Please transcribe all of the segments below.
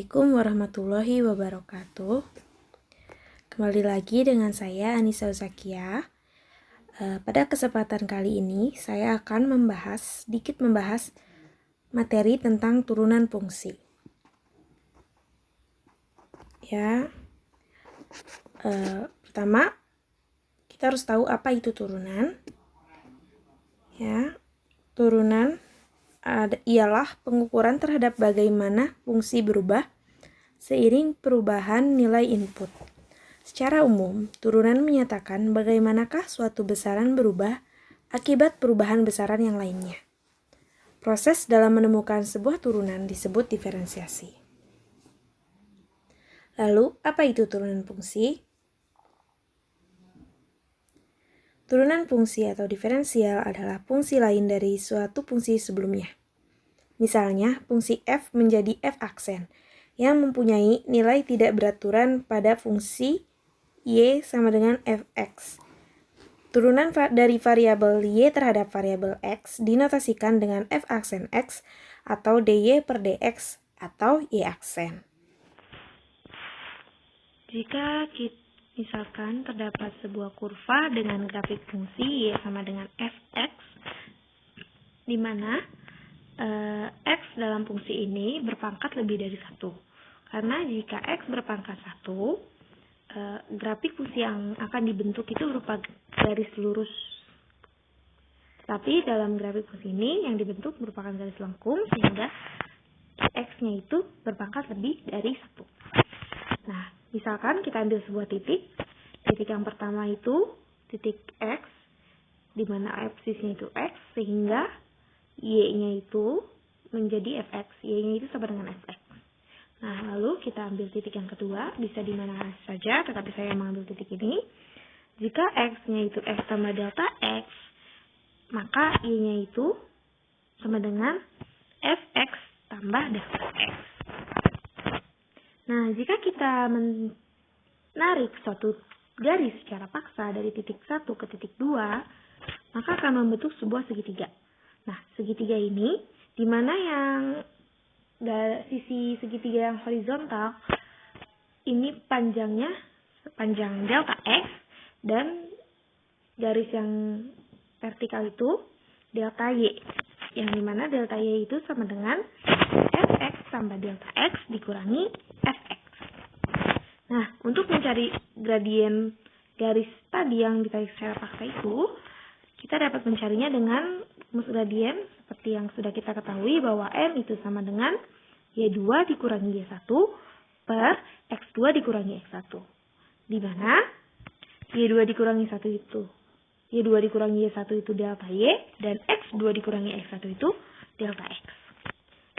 Assalamualaikum warahmatullahi wabarakatuh. Kembali lagi dengan saya Anissa Uzakia. Pada kesempatan kali ini saya akan sedikit membahas materi tentang turunan fungsi. Pertama kita harus tahu apa itu turunan. Turunan ialah pengukuran terhadap bagaimana fungsi berubah seiring perubahan nilai input. Secara umum, turunan menyatakan bagaimanakah suatu besaran berubah akibat perubahan besaran yang lainnya. Proses dalam menemukan sebuah turunan disebut diferensiasi. Lalu, apa itu turunan fungsi? Turunan fungsi atau diferensial adalah fungsi lain dari suatu fungsi sebelumnya. Misalnya, fungsi f menjadi f aksen yang mempunyai nilai tidak beraturan pada fungsi y sama dengan fx. Turunan dari variabel y terhadap variabel x dinotasikan dengan f aksen x atau dy per dx atau y aksen. Jika misalkan terdapat sebuah kurva dengan grafik fungsi y sama dengan fx, di mana x dalam fungsi ini berpangkat lebih dari 1. Karena jika x berpangkat 1, grafik fungsi yang akan dibentuk itu berupa garis lurus. Tapi dalam grafik fungsi ini yang dibentuk merupakan garis lengkung, sehingga x-nya itu berpangkat lebih dari 1. Nah, misalkan kita ambil sebuah titik. Titik yang pertama itu titik x, di mana absisnya itu x, sehingga y-nya itu menjadi fx, y-nya itu sama dengan fx. Nah, lalu kita ambil titik yang kedua, bisa di mana saja, tetapi saya mengambil titik ini. Jika x-nya itu x tambah delta x, maka y-nya itu sama dengan fx tambah delta x. Nah, jika kita menarik suatu garis secara paksa dari titik 1 ke titik 2, maka akan membentuk sebuah segitiga. Nah, segitiga ini, di mana yang sisi segitiga yang horizontal, ini panjang delta x, dan garis yang vertikal itu delta y, yang dimana delta y itu sama dengan fx tambah delta x dikurangi fx. Nah, untuk mencari gradien garis tadi yang ditarik secara paksa itu, kita dapat mencarinya dengan rumus gradien seperti yang sudah kita ketahui, bahwa m itu sama dengan y2 dikurangi y1 per x2 dikurangi x1. Di mana y2 dikurangi y1 itu delta y, dan x2 dikurangi x1 itu delta x.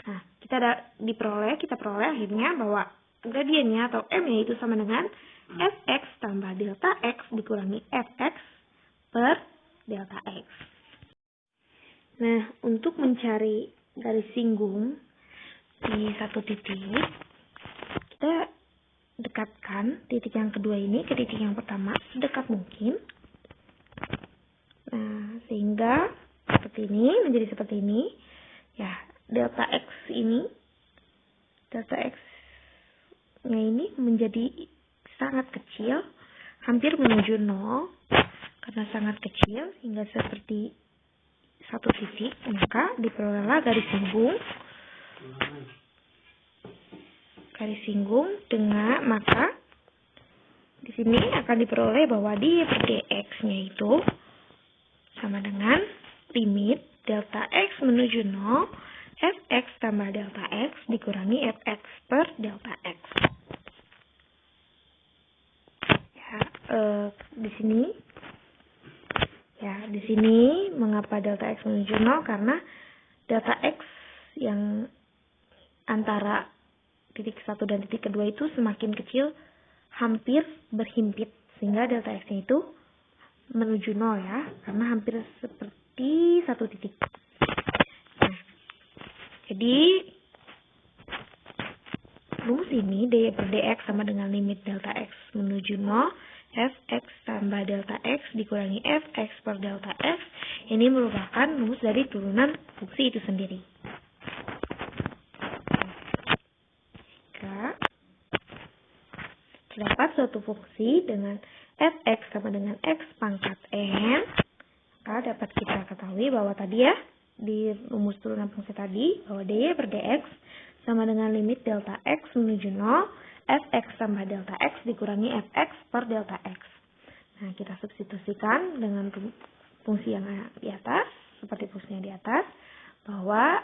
Nah, kita peroleh akhirnya bahwa gradiennya atau m-nya itu sama dengan fx tambah delta x dikurangi fx per delta x. Nah, untuk mencari garis singgung di satu titik, kita dekatkan titik yang kedua ini ke titik yang pertama sedekat mungkin. Nah, sehingga menjadi seperti ini. Ya, delta x-nya ini menjadi sangat kecil, hampir menuju 0, karena sangat kecil hingga seperti satu titik, maka diperolehlah garis singgung dengan, maka di sini akan diperoleh bahwa dy per dx-nya itu sama dengan limit delta x menuju 0 fx tambah delta x dikurangi fx per delta x. Di sini mengapa delta x menuju 0? Karena delta x yang antara titik 1 dan titik kedua itu semakin kecil, hampir berhimpit, sehingga delta x-nya itu menuju 0 ya, karena hampir seperti satu titik. Nah, jadi rumus ini dy per dx sama dengan limit delta x menuju 0 fx tambah delta x dikurangi fx per delta x. Ini merupakan rumus dari turunan fungsi itu sendiri. suatu fungsi dengan fx sama dengan x pangkat n, maka dapat kita ketahui bahwa tadi ya, di rumus turunan fungsi tadi, bahwa dy per dx sama dengan limit delta x menuju 0, fx tambah delta x dikurangi fx per delta x. Nah, kita substitusikan dengan fungsi yang di atas, seperti fungsinya di atas, bahwa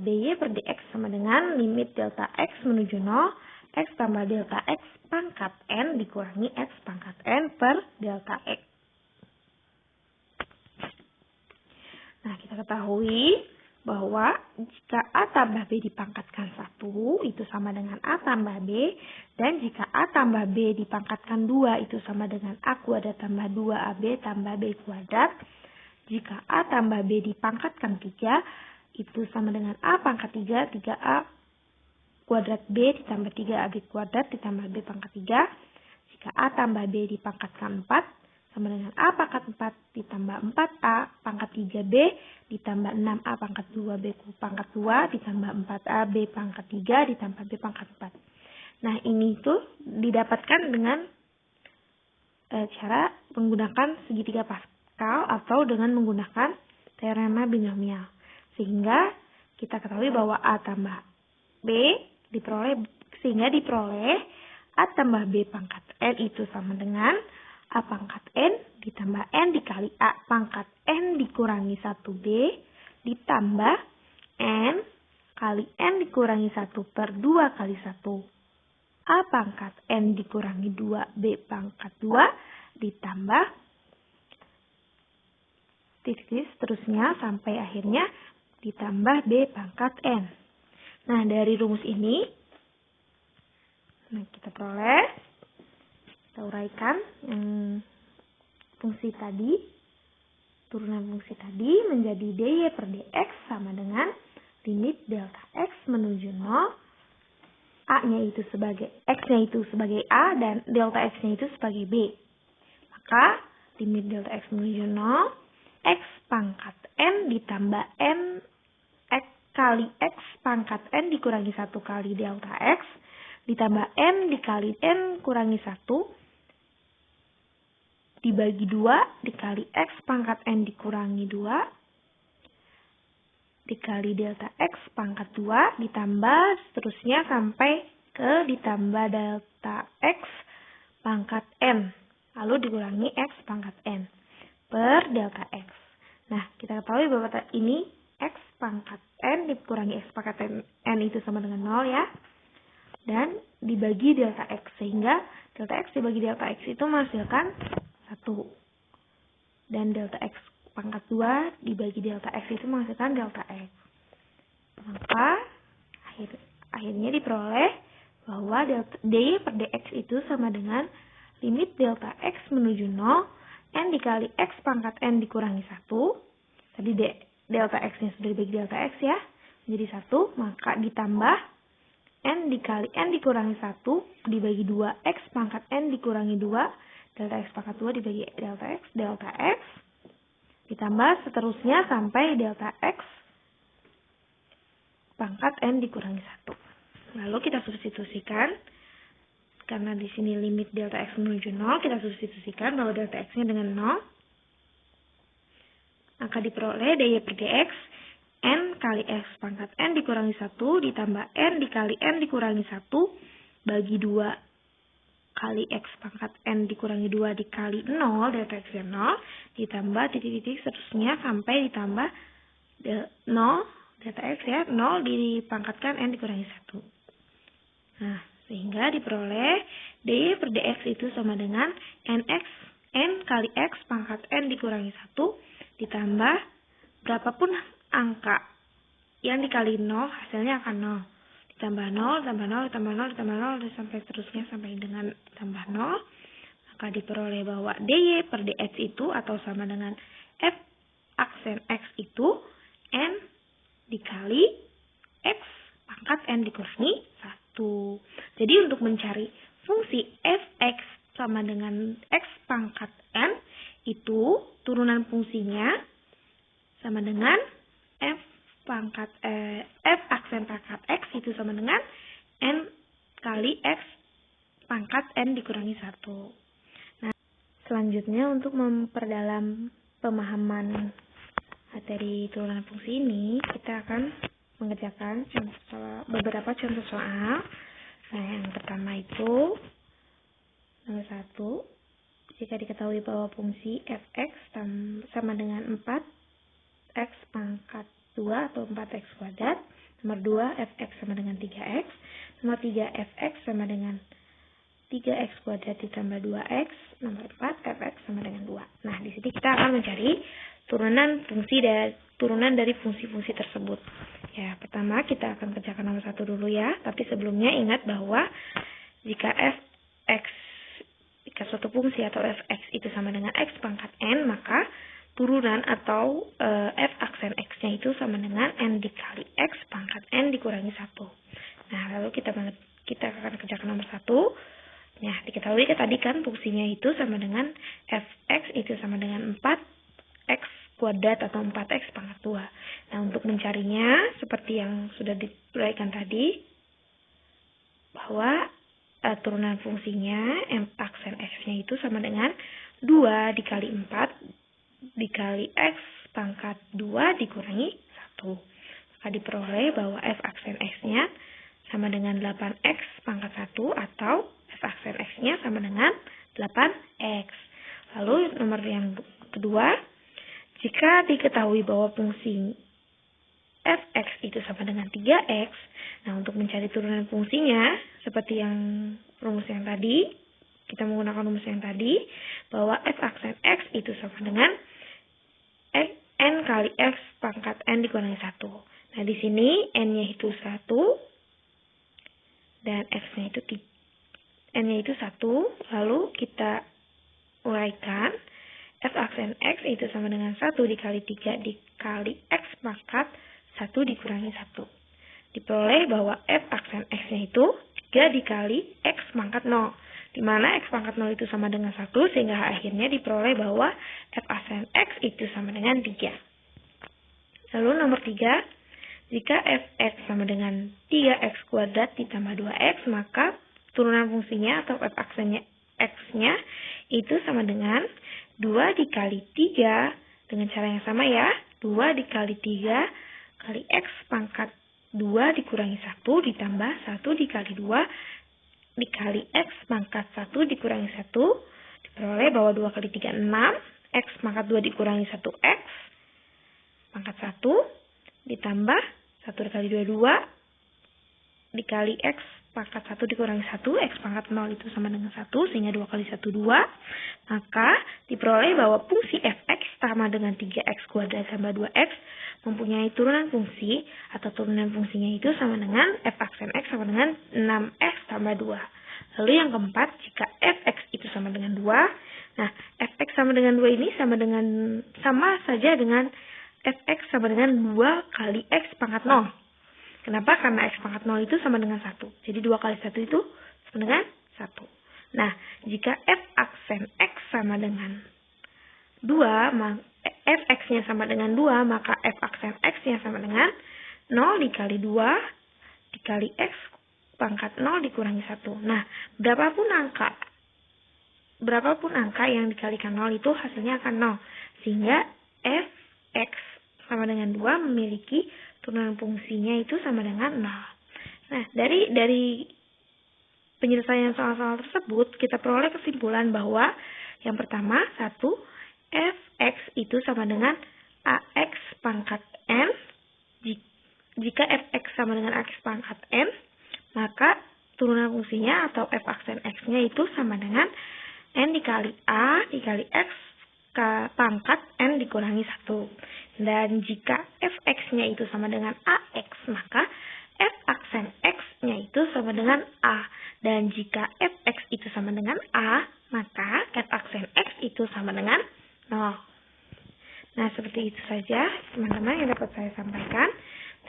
dy per dx sama dengan limit delta x menuju 0, x tambah delta x pangkat n dikurangi x pangkat n per delta x. Nah, kita ketahui bahwa jika a tambah b dipangkatkan 1, itu sama dengan a tambah b, dan jika a tambah b dipangkatkan 2, itu sama dengan a kuadrat tambah 2ab tambah b kuadrat. Jika a tambah b dipangkatkan 3, itu sama dengan a pangkat 3, 3a kuadrat b ditambah 3ab kuadrat ditambah b pangkat 3. Jika a tambah b dipangkatkan 4, sama dengan a pangkat 4 ditambah 4a pangkat 3b ditambah 6a pangkat 2b pangkat 2 ditambah 4ab pangkat 3 ditambah b pangkat 4. Nah, ini tuh didapatkan dengan cara menggunakan segitiga Pascal atau dengan menggunakan teorema binomial. Sehingga kita ketahui bahwa a tambah b diperoleh a tambah b pangkat n itu sama dengan a pangkat n ditambah n dikali a pangkat n dikurangi 1b ditambah n kali n dikurangi 1 per 2 kali 1 a pangkat n dikurangi 2b pangkat 2 ditambah titik seterusnya sampai akhirnya ditambah b pangkat n. Nah, dari rumus ini, kita peroleh, kita uraikan fungsi tadi, turunan fungsi tadi menjadi dy per dx sama dengan limit delta x menuju 0, x-nya itu sebagai a dan delta x-nya itu sebagai b. Maka limit delta x menuju 0, x pangkat n ditambah n x kali x pangkat n dikurangi 1 kali delta x ditambah n dikali n kurangi 1 dibagi 2 dikali x pangkat n dikurangi 2 dikali delta x pangkat 2 ditambah seterusnya sampai ke ditambah delta x pangkat n lalu dikurangi x pangkat n per delta x. Nah, kita ketahui bahwa ini x pangkat n dikurangi x pangkat n itu sama dengan 0 ya. Dan dibagi delta x. Sehingga delta x dibagi delta x itu menghasilkan 1. Dan delta x pangkat 2 dibagi delta x itu menghasilkan delta x. Maka akhirnya diperoleh bahwa dy per dx itu sama dengan limit delta x menuju 0 n dikali x pangkat n dikurangi 1. Tadi delta x-nya sudah dibagi delta x ya, menjadi 1, maka ditambah n dikali n dikurangi 1 dibagi 2 x pangkat n dikurangi 2, delta x pangkat 2 dibagi delta x, ditambah seterusnya sampai delta x pangkat n dikurangi 1. Lalu kita substitusikan, karena di sini limit delta x menuju 0, kita substitusikan bahwa delta x-nya dengan 0. Maka diperoleh dy per dx n kali x pangkat n dikurangi 1 ditambah n dikali n dikurangi 1 bagi 2 kali x pangkat n dikurangi 2 dikali 0 delta x-nya 0 ditambah titik-titik seterusnya sampai ditambah 0 delta x ya 0 dipangkatkan n dikurangi 1. Nah, sehingga diperoleh dy per dx itu sama dengan n kali x pangkat n dikurangi 1 ditambah berapapun angka yang dikali 0 hasilnya akan 0. Ditambah 0, tambah 0, tambah 0, tambah 0, sampai seterusnya sampai dengan tambah 0. Maka diperoleh bahwa dy per dx itu atau sama dengan f aksen x itu n dikali x pangkat n dikurangi 1. Jadi untuk mencari fungsi fx sama dengan x pangkat n itu turunan fungsinya sama dengan f aksen pangkat x itu sama dengan n kali x pangkat N dikurangi 1. Nah, selanjutnya untuk memperdalam pemahaman materi turunan fungsi ini, kita akan mengerjakan beberapa contoh soal. Nah, yang pertama itu nomor 1. Jika diketahui bahwa fungsi fx sama dengan 4x pangkat 2 atau 4x kuadrat. Nomor 2, fx sama dengan 3x. Nomor 3, fx sama dengan 3x kuadrat ditambah 2x. Nomor 4, fx sama dengan 2. Nah, di sini kita akan mencari turunan dari fungsi-fungsi tersebut. Ya, pertama kita akan kerjakan nomor 1 dulu ya. Tapi sebelumnya ingat bahwa jika suatu fungsi atau fx itu sama dengan x pangkat n, maka turunan atau f aksen x-nya itu sama dengan n dikali x pangkat n dikurangi 1. Nah, lalu kita akan kerjakan nomor 1. Nah, diketahui tadi kan fungsinya itu sama dengan fx itu sama dengan 4x kuadrat atau 4x pangkat 2. Nah, untuk mencarinya seperti yang sudah diuraikan tadi, bahwa turunan fungsinya aksen x-nya itu sama dengan 2 dikali 4 dikali x pangkat 2 dikurangi 1. Maka diperoleh bahwa f aksen x-nya sama dengan 8x pangkat 1 atau f aksen x-nya sama dengan 8x. Lalu nomor yang kedua, jika diketahui bahwa fungsi fx itu sama dengan 3x, nah untuk mencari turunan fungsinya, seperti yang rumus yang tadi, kita menggunakan rumus yang tadi, bahwa f aksen x itu sama dengan n kali x pangkat n dikurangi 1. Nah, di sini n-nya itu 1, dan x-nya itu n-nya itu 1, lalu kita uraikan, f aksen x itu sama dengan 1 dikali 3 dikali x pangkat 1 dikurangi 1. Diperoleh bahwa f aksen x-nya itu 3 dikali x pangkat 0. Di mana x pangkat 0 itu sama dengan 1, sehingga akhirnya diperoleh bahwa f aksen x itu sama dengan 3. Lalu nomor 3, jika fx sama dengan 3x kuadrat ditambah 2x, maka turunan fungsinya atau f aksennya x-nya itu sama dengan 2 dikali 3 dengan cara yang sama ya. 2 dikali 3 kali x pangkat 2 dikurangi 1 ditambah 1 dikali 2 dikali x pangkat 1 dikurangi 1. Diperoleh bahwa 2 kali 3 6. X pangkat 2 dikurangi 1x pangkat 1 ditambah 1 dikali 2 2 dikali x pangkat 1 dikurangi 1, x pangkat 0 itu sama dengan 1, sehingga 2 kali 1, 2. Maka diperoleh bahwa fungsi fx sama dengan 3x kuadrat tambah 2x mempunyai turunan fungsi, atau turunan fungsinya itu sama dengan f aksen x sama dengan 6x tambah 2. Lalu yang keempat, jika fx itu sama dengan 2, nah fx sama dengan 2 ini sama saja dengan fx sama dengan 2 kali x pangkat 0. Kenapa? Karena x pangkat 0 itu sama dengan 1. Jadi 2 kali 1 itu sama dengan 1. Nah, jika f aksen x sama dengan 2, fx-nya sama dengan 2, maka f aksen x-nya sama dengan 0 dikali 2 dikali x pangkat 0 dikurangi 1. Nah, berapapun angka yang dikalikan 0 itu hasilnya akan 0. Sehingga fx sama dengan 2 memiliki turunan fungsinya itu sama dengan 0. Nah, dari penyelesaian soal-soal tersebut, kita peroleh kesimpulan bahwa yang pertama, 1, fx itu sama dengan ax pangkat n. Jika fx sama dengan ax pangkat n, maka turunan fungsinya atau f aksen x-nya itu sama dengan n dikali a dikali x pangkat n dikurangi 1. Dan jika fx-nya itu sama dengan ax, maka f aksen x-nya itu sama dengan a. Dan jika fx itu sama dengan a, maka f aksen x itu sama dengan 0. Nah, seperti itu saja teman-teman yang dapat saya sampaikan.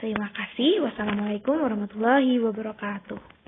Terima kasih. Wassalamualaikum warahmatullahi wabarakatuh.